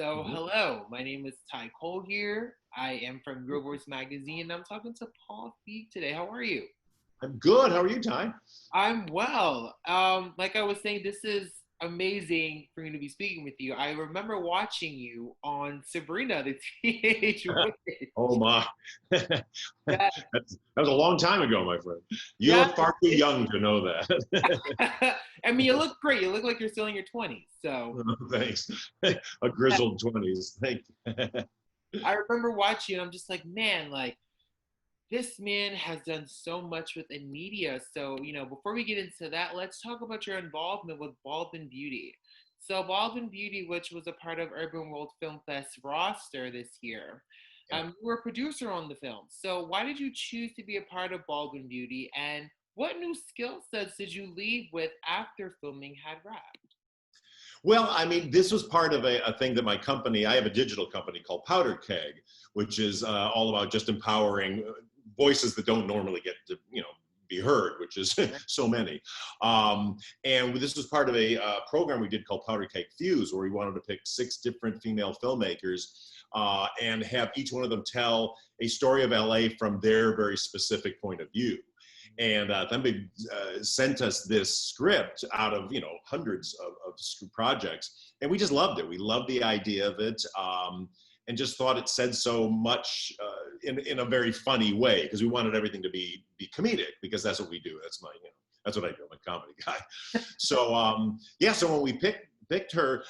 So, Mhm. hello, my name is Ty Cole here. I am from Your Voice Magazine, and I'm talking to Paul Feig today. How are you? I'm good. How are you, Ty? I'm well. Like I was saying, this is amazing for me to be speaking with you. I remember watching you on Sabrina, the Teenage Oh Witch. my, Yeah, that was a long time ago, my friend. You yeah. look far too It, young to know that. I mean, you look great. You look like you're still in your 20s. So, Thanks. A grizzled 20s. Thank you. I remember watching, and I'm just like, man, like this man has done so much within media. So, before we get into that, let's talk about your involvement with Baldwin Beauty. So, Baldwin Beauty, which was a part of Urban World Film Fest roster this year, Yeah. you were a producer on the film. So, why did you choose to be a part of Baldwin Beauty, and what new skill sets did you leave with after filming had wrapped? Well, I mean, this was part of a thing that my company, I have a digital company called Powder Keg, which is all about just empowering voices that don't normally get to, be heard, which is so many. And this was part of a program we did called Powder Keg Fuse, where we wanted to pick 6 different female filmmakers and have each one of them tell a story of LA from their very specific point of view. And then they sent us this script out of hundreds of projects, and we just loved it. We loved the idea of it, and just thought it said so much in a very funny way, because we wanted everything to be comedic, because that's what we do. That's that's what I do. I'm a comedy guy. So yeah, so when we picked her,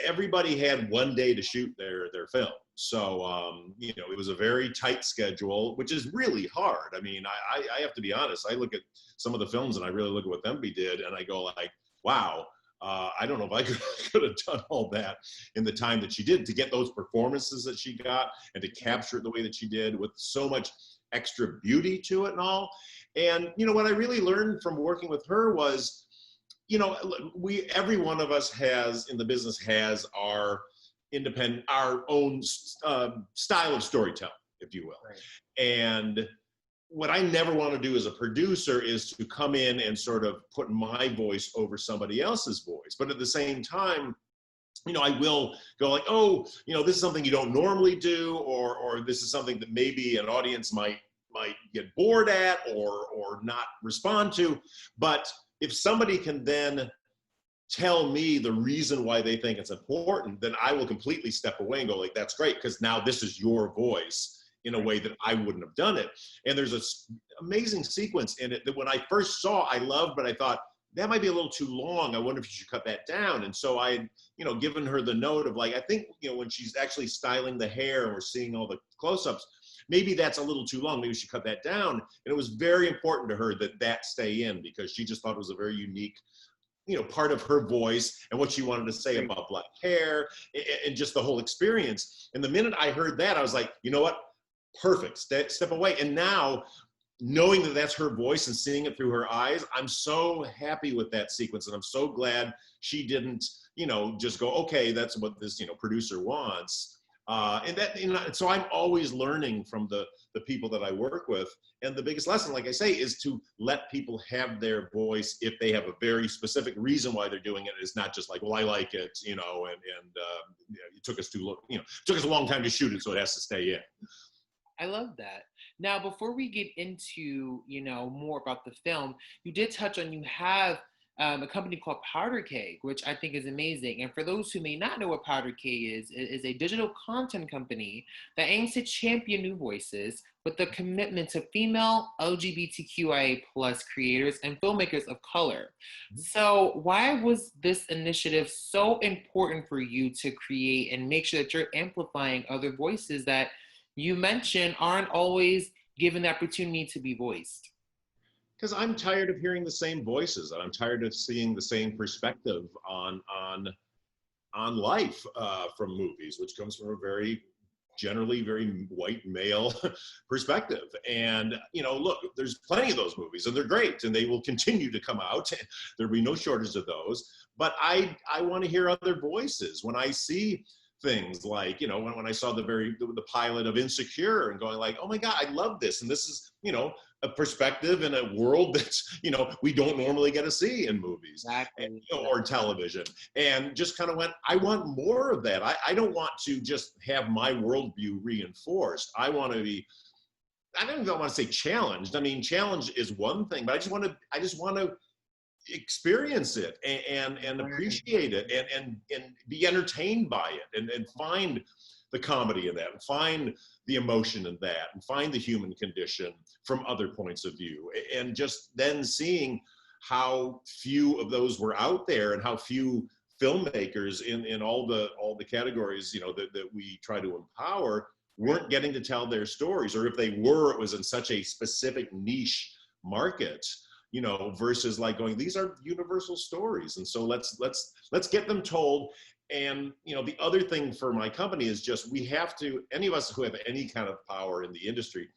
everybody had one day to shoot their film. So it was a very tight schedule, which is really hard. I mean, I have to be honest. I look at some of the films and I really look at what Themby did, and I go like, wow. I don't know if I could have done all that in the time that she did, to get those performances that she got and to capture it the way that she did, with so much extra beauty to it and all. And what I really learned from working with her was, every one of us has in the business has our our own style of storytelling, if you will. Right. And what I never want to do as a producer is to come in and sort of put my voice over somebody else's voice. But at the same time, I will go like, oh, this is something you don't normally do, or this is something that maybe an audience might get bored at or not respond to. But if somebody can then tell me the reason why they think it's important, then I will completely step away and go like, that's great, because now this is your voice in a way that I wouldn't have done it. And there's this amazing sequence in it that when I first saw, I loved, but I thought, that might be a little too long. I wonder if you should cut that down. And so I had, given her the note of like, I think, when she's actually styling the hair and we're seeing all the close-ups, maybe that's a little too long. Maybe we should cut that down. And it was very important to her that stay in, because she just thought it was a very unique part of her voice and what she wanted to say Great. about black hair and just the whole experience. And the minute I heard that, I was like, you know what? Perfect. Step away. And now, knowing that that's her voice and seeing it through her eyes, I'm so happy with that sequence. And I'm so glad she didn't, just go, okay, that's what this, producer wants. And that, so I'm always learning from the people that I work with. And the biggest lesson, like I say, is to let people have their voice if they have a very specific reason why they're doing it. It's not just like, well, I like it, and it took us took us a long time to shoot it, so it has to stay in. I love that. Now, before we get into, more about the film, you did touch on you have a company called Powder Keg, which I think is amazing. And for those who may not know what Powder Keg is, it is a digital content company that aims to champion new voices with the commitment to female LGBTQIA plus creators and filmmakers of color. So why was this initiative so important for you to create and make sure that you're amplifying other voices that you mentioned aren't always given the opportunity to be voiced? Because I'm tired of hearing the same voices, and I'm tired of seeing the same perspective on life from movies, which comes from a very generally very white male perspective. And look, there's plenty of those movies, and they're great, and they will continue to come out. There'll be no shortage of those. But I want to hear other voices. When I see things like, when I saw the pilot of Insecure and going like, oh my God, I love this. And this is, a perspective in a world that's, we don't normally get to see in movies Exactly. or television. And just kind of went, I want more of that. I don't want to just have my worldview reinforced. I want to be, I don't even want to say challenged. I mean, challenge is one thing, but I just want to experience it and appreciate it and be entertained by it and find the comedy in that and find the emotion in that and find the human condition from other points of view, and just then seeing how few of those were out there and how few filmmakers in all the categories that we try to empower weren't getting to tell their stories, or if they were, it was in such a specific niche market, versus like going, these are universal stories. And so let's get them told. And, the other thing for my company is just, we have to, any of us who have any kind of power in the industry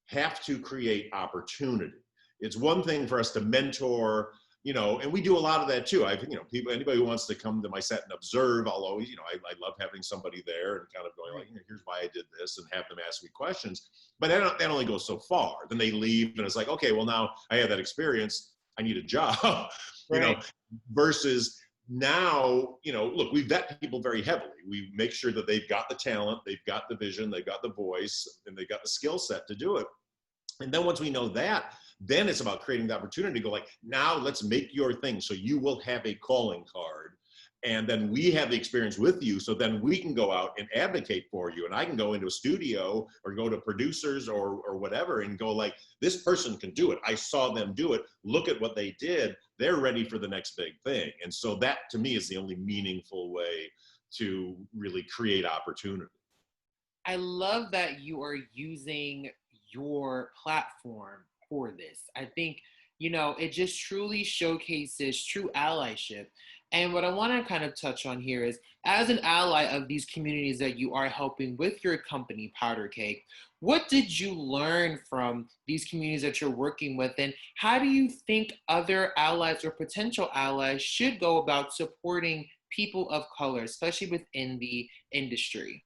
have to create opportunity. It's one thing for us to mentor, and we do a lot of that too. Anybody who wants to come to my set and observe, I'll always, I love having somebody there and kind of going like, here's why I did this, and have them ask me questions. But that only goes so far. Then they leave and it's like, okay, well now I have that experience, I need a job, versus now, look, we vet people very heavily. We make sure that they've got the talent, they've got the vision, they've got the voice, and they've got the skill set to do it. And then once we know that, then it's about creating the opportunity to go like, now let's make your thing. So you will have a calling card, and then we have the experience with you. So then we can go out and advocate for you. And I can go into a studio or go to producers or whatever and go like, this person can do it. I saw them do it. Look at what they did. They're ready for the next big thing. And so that to me is the only meaningful way to really create opportunity. I love that you are using your platform for this. I think, it just truly showcases true allyship. And what I want to kind of touch on here is, as an ally of these communities that you are helping with your company, Powder Keg, what did you learn from these communities that you're working with? And how do you think other allies or potential allies should go about supporting people of color, especially within the industry?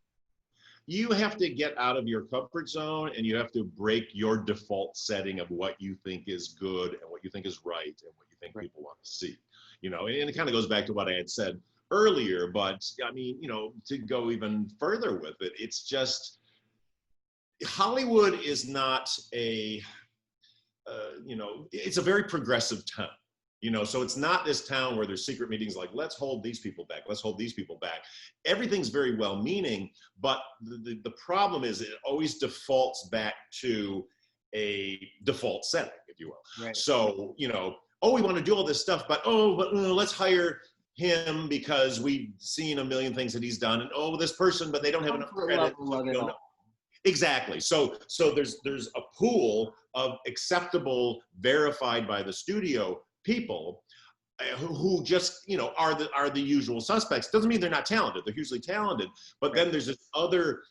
You have to get out of your comfort zone, and you have to break your default setting of what you think is good and what you think is right and what you think people want to see. And it kind of goes back to what I had said earlier, but I mean, to go even further with it, it's just, Hollywood is not it's a very progressive town. So it's not this town where there's secret meetings like, let's hold these people back, let's hold these people back. Everything's very well-meaning, but the problem is it always defaults back to a default setting, if you will. Right. So, oh, we want to do all this stuff, but let's hire him because we've seen a million things that he's done, and this person, but they don't have enough credit. Exactly. So there's a pool of acceptable, verified by the studio people who just are the usual suspects. Doesn't mean they're not talented. They're hugely talented, but then there's this other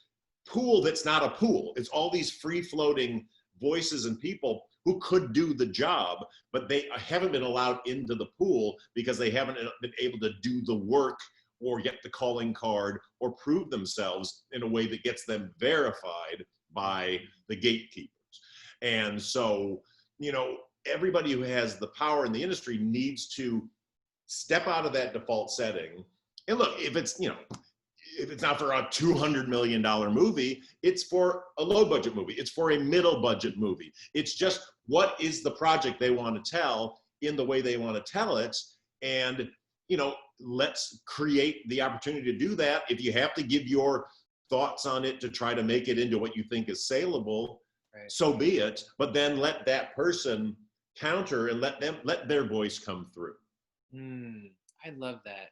pool that's not a pool. It's all these free floating voices and people who could do the job, but they haven't been allowed into the pool because they haven't been able to do the work or get the calling card or prove themselves in a way that gets them verified by the gatekeepers. And so, everybody who has the power in the industry needs to step out of that default setting. And look, if it's not for a $200 million movie, it's for a low budget movie. It's for a middle budget movie. It's just, what is the project they want to tell in the way they want to tell it? And, let's create the opportunity to do that. If you have to give your thoughts on it to try to make it into what you think is saleable, right, so be it. But then let that person counter and let their voice come through. I love that.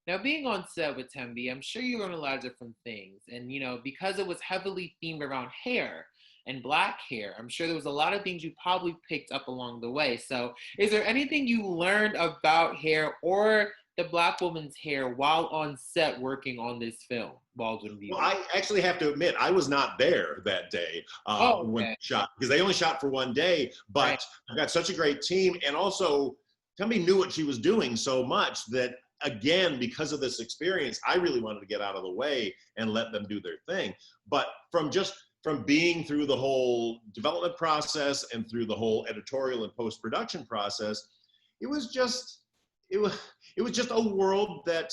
Now, being on set with Tembi, I'm sure you learned a lot of different things. And, because it was heavily themed around hair and Black hair, I'm sure there was a lot of things you probably picked up along the way. So is there anything you learned about hair or the Black woman's hair while on set working on this film, Baldwin v. Well, I actually have to admit, I was not there that day when we shot, because they only shot for one day, but I got such a great team. And also, Tembi knew what she was doing so much that again, because of this experience, I really wanted to get out of the way and let them do their thing. But from being through the whole development process and through the whole editorial and post-production process, it was just a world that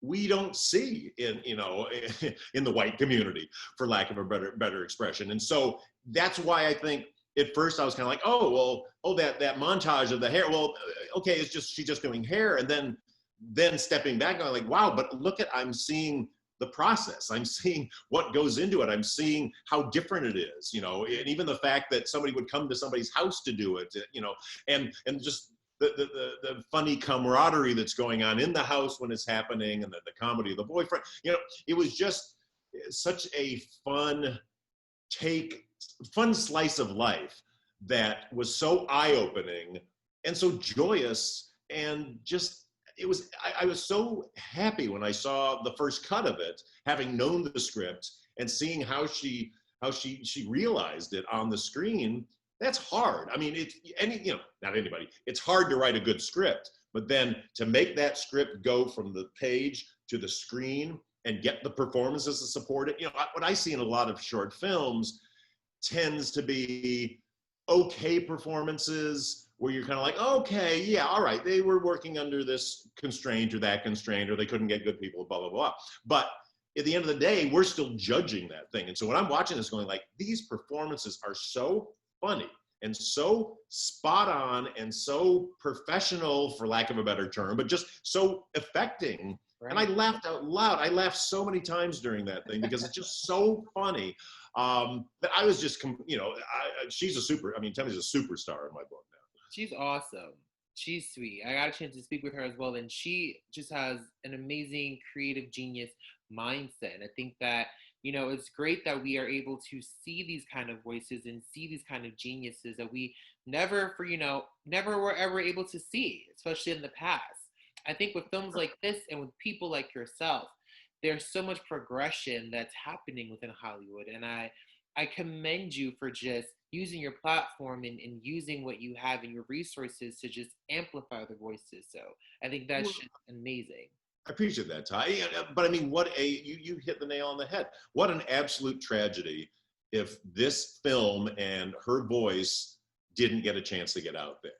we don't see in, in the white community, for lack of a better expression. And so that's why I think at first I was kind of like, that montage of the hair. Well, okay, she's just doing hair. And then stepping back, I'm like, wow, but I'm seeing the process. I'm seeing what goes into it. I'm seeing how different it is, and even the fact that somebody would come to somebody's house to do it, and just the funny camaraderie that's going on in the house when it's happening, and the comedy of the boyfriend, it was just such a fun slice of life that was so eye-opening and so joyous, and just I was so happy when I saw the first cut of it, having known the script and seeing how she realized it on the screen. That's hard. I mean, not anybody. It's hard to write a good script, but then to make that script go from the page to the screen and get the performances to support it. What I see in a lot of short films tends to be okay performances where you're kind of like, okay, yeah, all right, they were working under this constraint or that constraint, or they couldn't get good people, blah, blah, blah. But at the end of the day, we're still judging that thing. And so when I'm watching this going like, these performances are so funny and so spot on and so professional, for lack of a better term, but just so affecting. Right. And I laughed out loud. I laughed so many times during that thing because it's just so funny. That I was just, she's Tammy's a superstar in my book now. She's awesome. She's sweet. I got a chance to speak with her as well, and she just has an amazing creative genius mindset. And I think that, it's great that we are able to see these kind of voices and see these kind of geniuses that we never were ever able to see, especially in the past. I think with films like this and with people like yourself, there's so much progression that's happening within Hollywood. And I commend you for just using your platform and using what you have in your resources to just amplify the voices. So I think that's just amazing. I appreciate that, Ty. But I mean, you hit the nail on the head. What an absolute tragedy if this film and her voice didn't get a chance to get out there.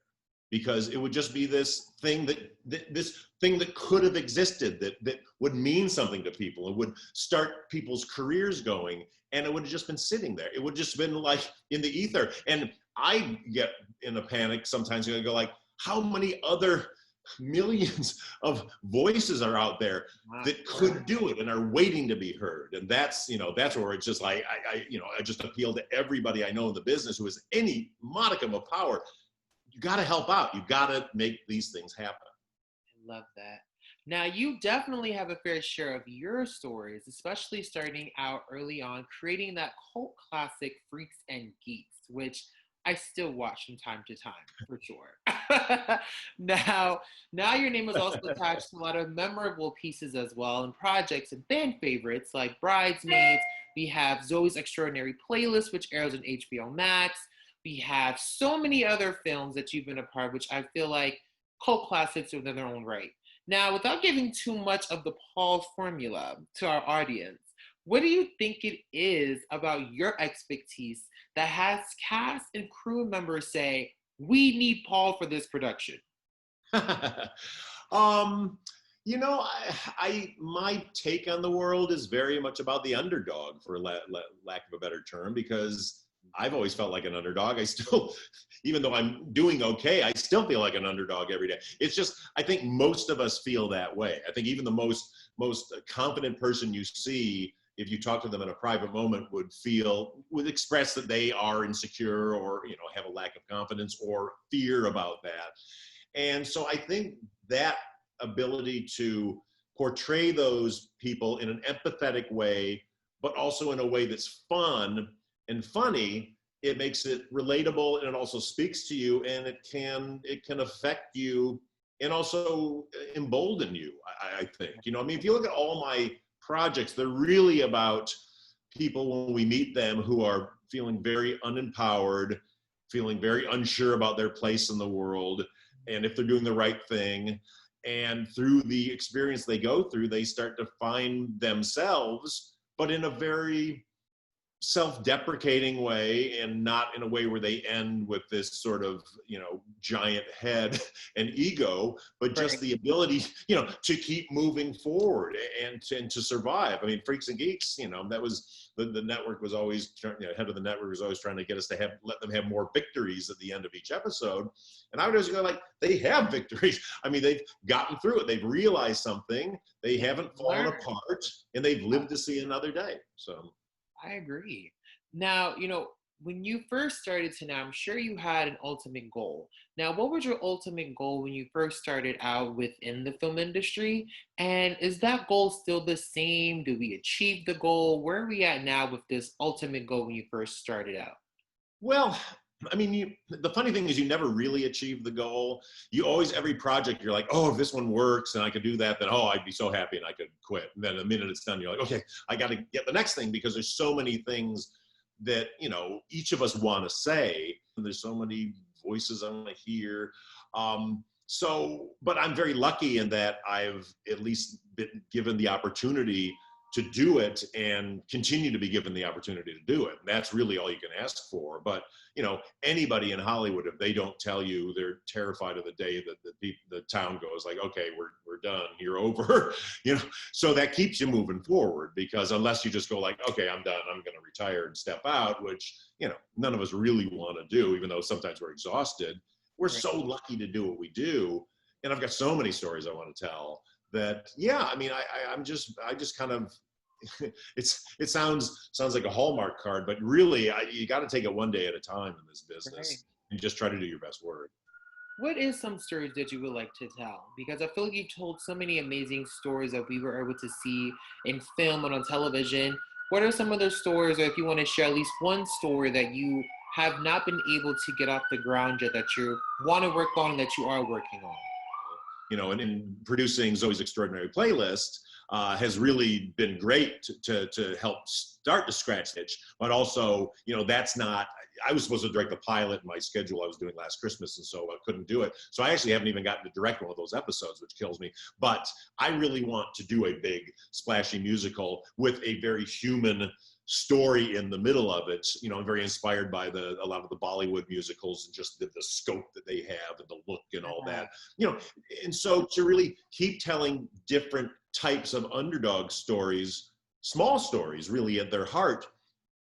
Because it would just be this thing that could have existed, that would mean something to people. It would start people's careers going, and it would have just been sitting there. It would have just been like in the ether. And I get in a panic sometimes, and I go like, how many other millions of voices are out there that could do it and are waiting to be heard? And that's where it's just like, I just appeal to everybody I know in the business who has any modicum of power. You got to help out. You got to make these things happen. I love that. Now, you definitely have a fair share of your stories, especially starting out early on, creating that cult classic Freaks and Geeks, which I still watch from time to time, for sure. Now your name is also attached to a lot of memorable pieces as well, and projects and fan favorites like Bridesmaids. We have Zoe's Extraordinary Playlist, which airs on HBO Max. We have so many other films that you've been a part of, which I feel like cult classics within their own right. Now, without giving too much of the Paul formula to our audience, what do you think it is about your expertise that has cast and crew members say, we need Paul for this production? My take on the world is very much about the underdog, for lack of a better term, because I've always felt like an underdog. I still, even though I'm doing okay, I still feel like an underdog every day. It's just, I think most of us feel that way. I think even the most confident person you see, if you talk to them in a private moment, would express that they are insecure or, have a lack of confidence or fear about that. And so I think that ability to portray those people in an empathetic way, but also in a way that's fun and funny, it makes it relatable, and it also speaks to you, and it can affect you and also embolden you, I think. If you look at all my projects, they're really about people when we meet them who are feeling very unempowered, feeling very unsure about their place in the world, and if they're doing the right thing. And through the experience they go through, they start to find themselves, but in a very self-deprecating way, and not in a way where they end with this sort of, giant head and ego, but just Right. the ability, to keep moving forward and to survive. I mean, Freaks and Geeks, that was the network was always head of the network was always trying to get us to let them have more victories at the end of each episode. And I would always go like, they have victories. I mean, they've gotten through it. They've realized something. They haven't fallen Learn. apart, and they've lived to see another day. So. I agree. Now, when you first started to now, I'm sure you had an ultimate goal. Now, what was your ultimate goal when you first started out within the film industry? And is that goal still the same? Do we achieve the goal? Where are we at now with this ultimate goal when you first started out? Well, I mean, the funny thing is you never really achieve the goal. You always, every project, you're like, oh, if this one works and I could do that, then, oh, I'd be so happy and I could quit. And then the minute it's done, you're like, okay, I got to get the next thing, because there's so many things that, each of us want to say. There's so many voices I want to hear. But I'm very lucky in that I've at least been given the opportunity to do it and continue to be given the opportunity to do it. And that's really all you can ask for. But, anybody in Hollywood, if they don't tell you, they're terrified of the day that the town goes like, okay, we're done, you're over, so that keeps you moving forward, because unless you just go like, okay, I'm done, I'm going to retire and step out, which, none of us really want to do, even though sometimes we're exhausted. We're Right. so lucky to do what we do. And I've got so many stories I want to tell that, yeah, I mean, I just kind of, it sounds like a Hallmark card, but really, you got to take it one day at a time in this Right. business, and just try to do your best work. What is some stories that you would like to tell? Because I feel like you've told so many amazing stories that we were able to see in film and on television. What are some of those stories, or if you want to share at least one story that you have not been able to get off the ground yet that you want to work on, that you are working on? And in producing Zoe's Extraordinary Playlist, has really been great to help start to scratch the itch. But also, that's not, I was supposed to direct the pilot in my schedule I was doing last Christmas, and so I couldn't do it. So I actually haven't even gotten to direct one of those episodes, which kills me. But I really want to do a big, splashy musical with a very human story in the middle of it. I'm very inspired by a lot of the Bollywood musicals, and just the scope that they have and the look and all that. And so to really keep telling different types of underdog stories, small stories really at their heart,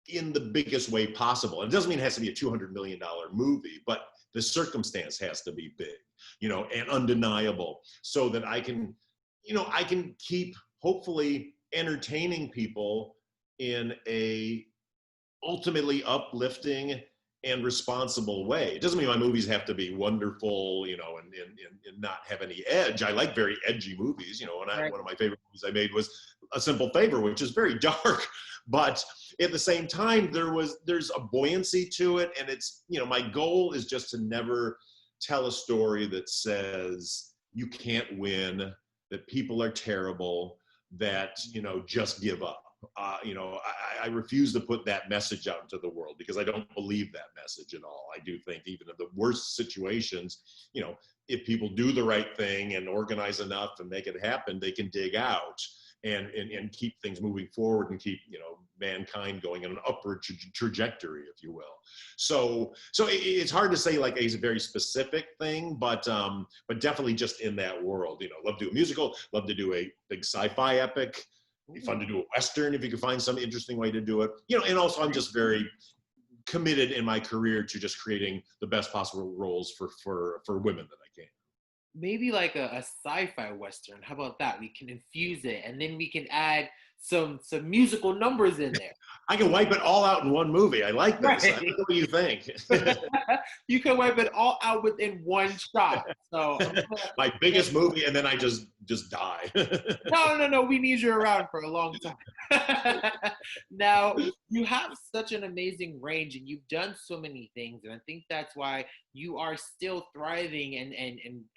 in the biggest way possible. And it doesn't mean it has to be a $200 million movie, but the circumstance has to be big, and undeniable, so that I can keep hopefully entertaining people in a ultimately uplifting and responsible way. It doesn't mean my movies have to be wonderful, and not have any edge. I like very edgy movies. Right. One of my favorite movies I made was A Simple Favor, which is very dark, but at the same time, there's a buoyancy to it, and it's, my goal is just to never tell a story that says you can't win, that people are terrible, that just give up. I refuse to put that message out into the world, because I don't believe that message at all. I do think even in the worst situations, if people do the right thing and organize enough and make it happen, they can dig out and keep things moving forward, and keep mankind going in an upward trajectory, if you will. So it's hard to say like a very specific thing, but definitely just in that world. Love to do a musical, love to do a big sci-fi epic. Be fun to do a Western if you could find some interesting way to do it. And also I'm just very committed in my career to just creating the best possible roles for women that I can. Maybe like a sci-fi western. How about that? We can infuse it, and then we can add some musical numbers in there. I can wipe it all out in one movie. I like this. Right. I don't know what you think. You can wipe it all out within one shot. So My biggest movie, and then I just die. no. We need you around for a long time. Now, you have such an amazing range, and you've done so many things, and I think that's why you are still thriving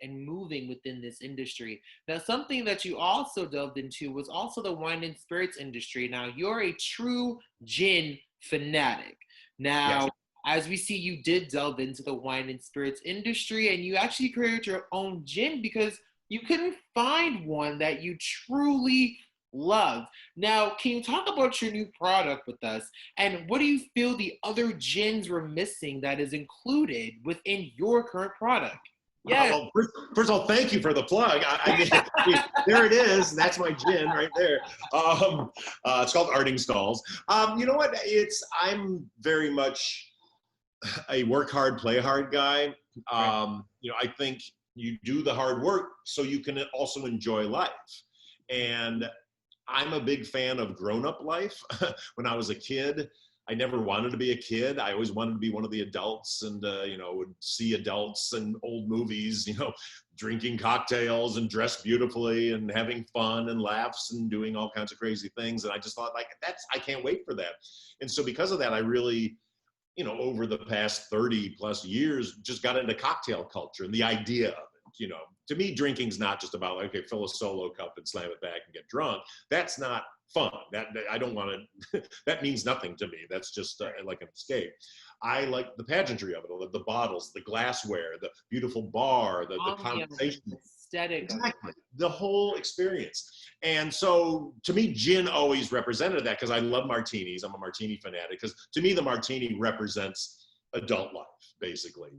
and moving within this industry. Now, something that you also delved into was also the wine and spirits industry. Now, you're a true gin fanatic. Yes. Now, as we see, you did delve into the wine and spirits industry, and you actually created your own gin, because You couldn't find one that you truly loved. Now, can you talk about your new product with us? And what do you feel the other gins were missing that is included within your current product? Yes. Well, first of all, thank you for the plug. I mean, there it is. That's my gin right there. It's called Arting Stalls. You know what? I'm very much a work hard, play hard guy. Right. You know, I think you do the hard work so you can also enjoy life. And I'm a big fan of grown-up life. When I was a kid, I never wanted to be a kid. I always wanted to be one of the adults, and you know, would see adults in old movies, you know, drinking cocktails and dressed beautifully and having fun and laughs and doing all kinds of crazy things. And I just thought, like, I can't wait for that. And so because of that, I really, you know, over the past 30 plus years, just got into cocktail culture and the idea of it. You know, to me, drinking's not just about, like, okay, fill a solo cup and slam it back and get drunk. That's not fun. That I don't want to. That means nothing to me. That's just like an escape. I like the pageantry of it, the bottles, the glassware, the beautiful bar, the conversation. Aesthetic of it. Exactly, the whole experience. And so, to me, gin always represented that because I love martinis. I'm a martini fanatic because to me, the martini represents adult life, basically.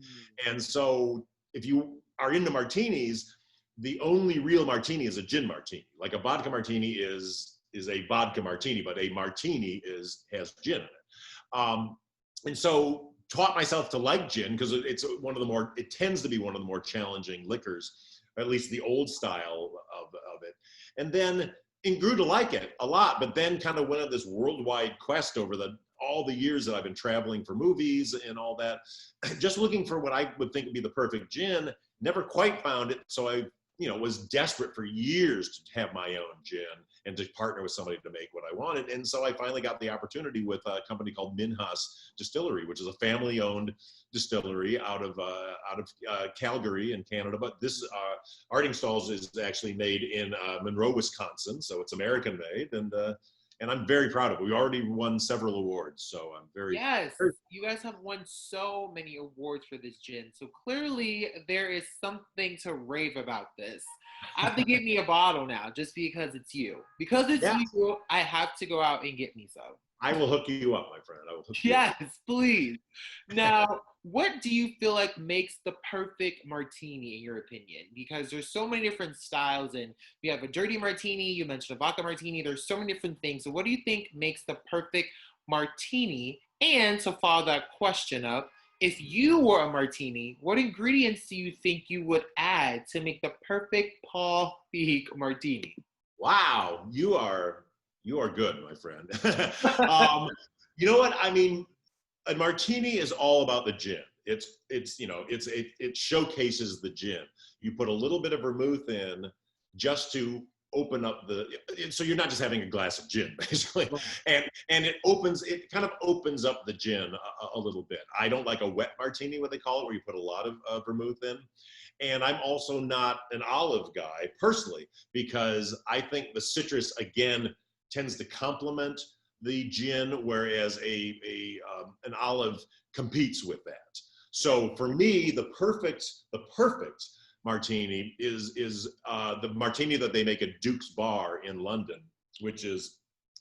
And so, if you are into martinis, the only real martini is a gin martini. Like a vodka martini is a vodka martini, but a martini has gin in it. And so taught myself to like gin because it tends to be one of the more challenging liquors, or at least the old style of it. And then and grew to like it a lot, but then kind of went on this worldwide quest over all the years that I've been traveling for movies and all that, just looking for what I would think would be the perfect gin. Never quite found it, so I, you know, was desperate for years to have my own gin and to partner with somebody to make what I wanted. And so I finally got the opportunity with a company called Minhas Distillery, which is a family-owned distillery out of Calgary in Canada. But this Arting Stalls is actually made in Monroe, Wisconsin, so it's American made, and I'm very proud of it. We already won several awards, so I'm Yes, you guys have won so many awards for this gin. So clearly there is something to rave about this. I have to get me a bottle now just because it's you. Because it's yeah. you, I have to go out and get me some. I will hook you up, my friend. I will hook you Yes, up. please. Now, what do you feel like makes the perfect martini in your opinion? Because there's so many different styles, and we have a dirty martini, you mentioned a vodka martini, there's so many different things. So what do you think makes the perfect martini? And to follow that question up, if you were a martini, what ingredients do you think you would add to make the perfect Paul Feig martini? Wow, you are good, my friend. You know what? I mean, a martini is all about the gin. It's you know, it showcases the gin. You put a little bit of vermouth in just to open up so you're not just having a glass of gin, basically. And it kind of opens up the gin a little bit. I don't like a wet martini, what they call it, where you put a lot of vermouth in. And I'm also not an olive guy personally, because I think the citrus, again, tends to complement the gin, whereas an olive competes with that. So for me, the perfect martini is the martini that they make at Duke's Bar in London, which is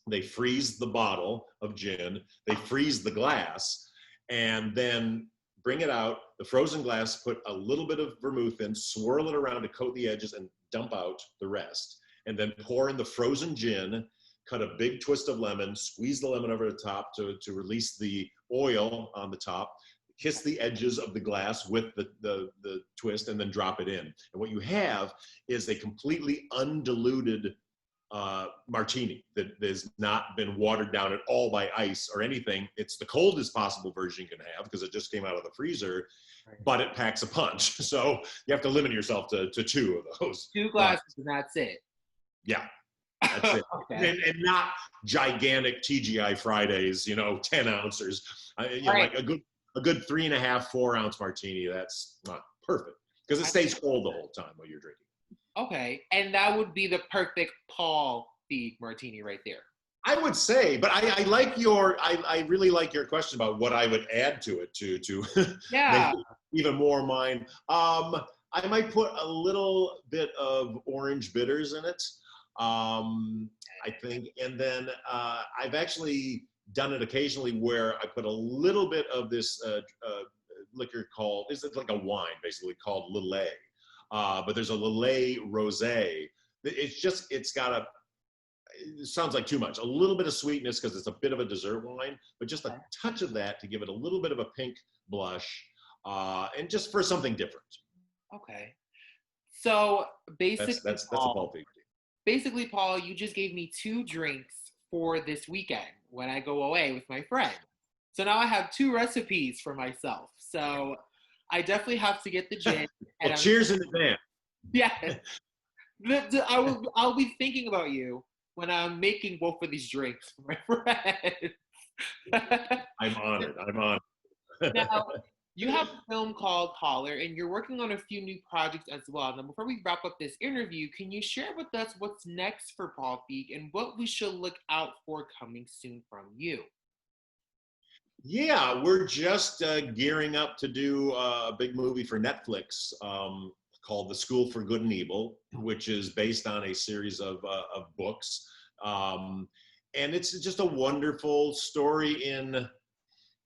they freeze the bottle of gin, they freeze the glass, and then bring it out, the frozen glass, put a little bit of vermouth in, swirl it around to coat the edges, and dump out the rest. And then pour in the frozen gin, cut a big twist of lemon, squeeze the lemon over the top to release the oil on the top, kiss the edges of the glass with the twist, and then drop it in. And what you have is a completely undiluted martini that has not been watered down at all by ice or anything. It's the coldest possible version you can have because it just came out of the freezer, but it packs a punch. So you have to limit yourself to 2 of those. Two glasses and that's it. Yeah. That's it. Okay. And not gigantic TGI Fridays, you know, 10 ounces. You know, like a good 3.5, 4 ounce martini. That's not perfect because it stays cold the whole time while you're drinking. Okay, and that would be the perfect Paul Feig martini right there. I would say, but I really like your question about what I would add to it to Yeah. make it even more mine. I might put a little bit of orange bitters in it. I think, and then I've actually done it occasionally where I put a little bit of this liquor called, is it like a wine basically called Lillet? But there's a Lillet Rosé. It's got it sounds like too much. A little bit of sweetness because it's a bit of a dessert wine, but just a touch of that to give it a little bit of a pink blush, and just for something different. Okay. So That's a Paul Feig. basically, Paul, you just gave me 2 drinks for this weekend when I go away with my friend. So now I have 2 recipes for myself. So I definitely have to get the gin. Well, cheers in advance. Yeah. I'll be thinking about you when I'm making both of these drinks for my friend. I'm honored. I'm honored. Now, you have a film called Holler, and you're working on a few new projects as well. Now, before we wrap up this interview, can you share with us what's next for Paul Feig and what we should look out for coming soon from you? Yeah, we're just gearing up to do a big movie for Netflix called The School for Good and Evil, which is based on a series of books. And it's just a wonderful story in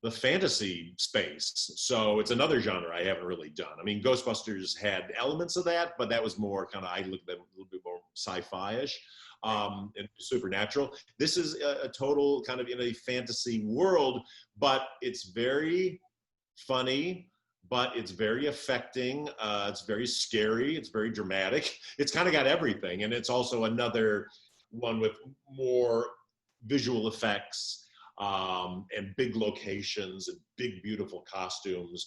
the fantasy space. So it's another genre I haven't really done. I mean, Ghostbusters had elements of that, but that was more kind of, I looked at a little bit more sci-fi-ish and supernatural. This is a total kind of in a fantasy world, but it's very funny, but it's very affecting. It's very scary. It's very dramatic. It's kind of got everything. And it's also another one with more visual effects and big locations and big, beautiful costumes.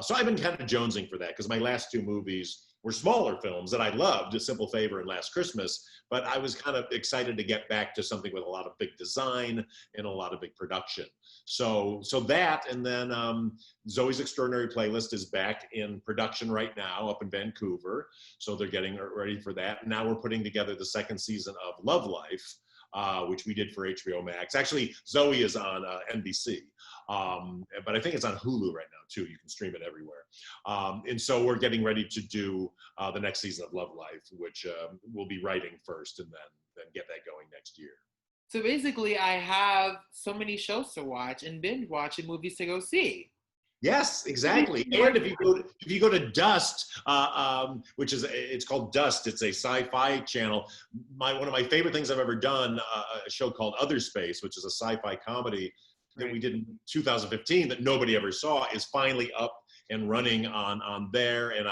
So I've been kind of jonesing for that because my last 2 movies were smaller films that I loved, A Simple Favor and Last Christmas, but I was kind of excited to get back to something with a lot of big design and a lot of big production. So that, and then Zoe's Extraordinary Playlist is back in production right now up in Vancouver. So they're getting ready for that. Now we're putting together the 2nd season of Love Life, which we did for HBO Max. Actually, Zoe is on NBC, but I think it's on Hulu right now too. You can stream it everywhere. And so we're getting ready to do the next season of Love Life, which we'll be writing first and then get that going next year. So basically, I have so many shows to watch and binge watch and movies to go see. Yes, exactly. And if you go to Dust, which is it's called Dust. It's a sci-fi channel. One of my favorite things I've ever done, a show called Other Space, which is a sci-fi comedy that we did in 2015 that nobody ever saw, is finally up and running on there, and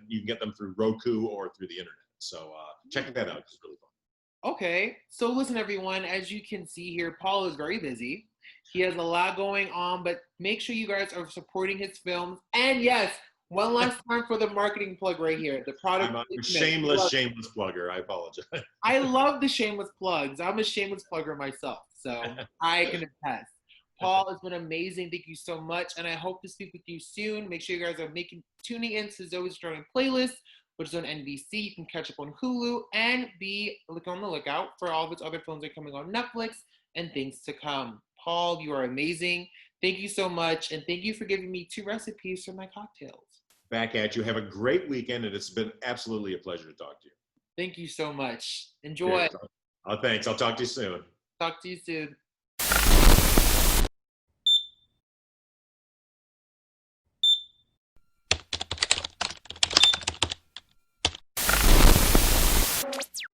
you can get them through Roku or through the internet. So check that out. It's really fun. Okay, so listen, everyone. As you can see here, Paul is very busy. He has a lot going on, but make sure you guys are supporting his films. And yes, one last time for the marketing plug right here. The product. I'm a shameless plugger. I apologize. I love the shameless plugs. I'm a shameless plugger myself, so I can attest. Paul, it's been amazing. Thank you so much, and I hope to speak with you soon. Make sure you guys are tuning in to Zoe's Drawing Playlist, which is on NBC. You can catch up on Hulu and be on the lookout for all of its other films that are coming on Netflix and things to come. Paul, you are amazing. Thank you so much, and thank you for giving me 2 recipes for my cocktails. Back at you. Have a great weekend, and it's been absolutely a pleasure to talk to you. Thank you so much. Enjoy. Thanks. I'll talk to you soon. Talk to you soon.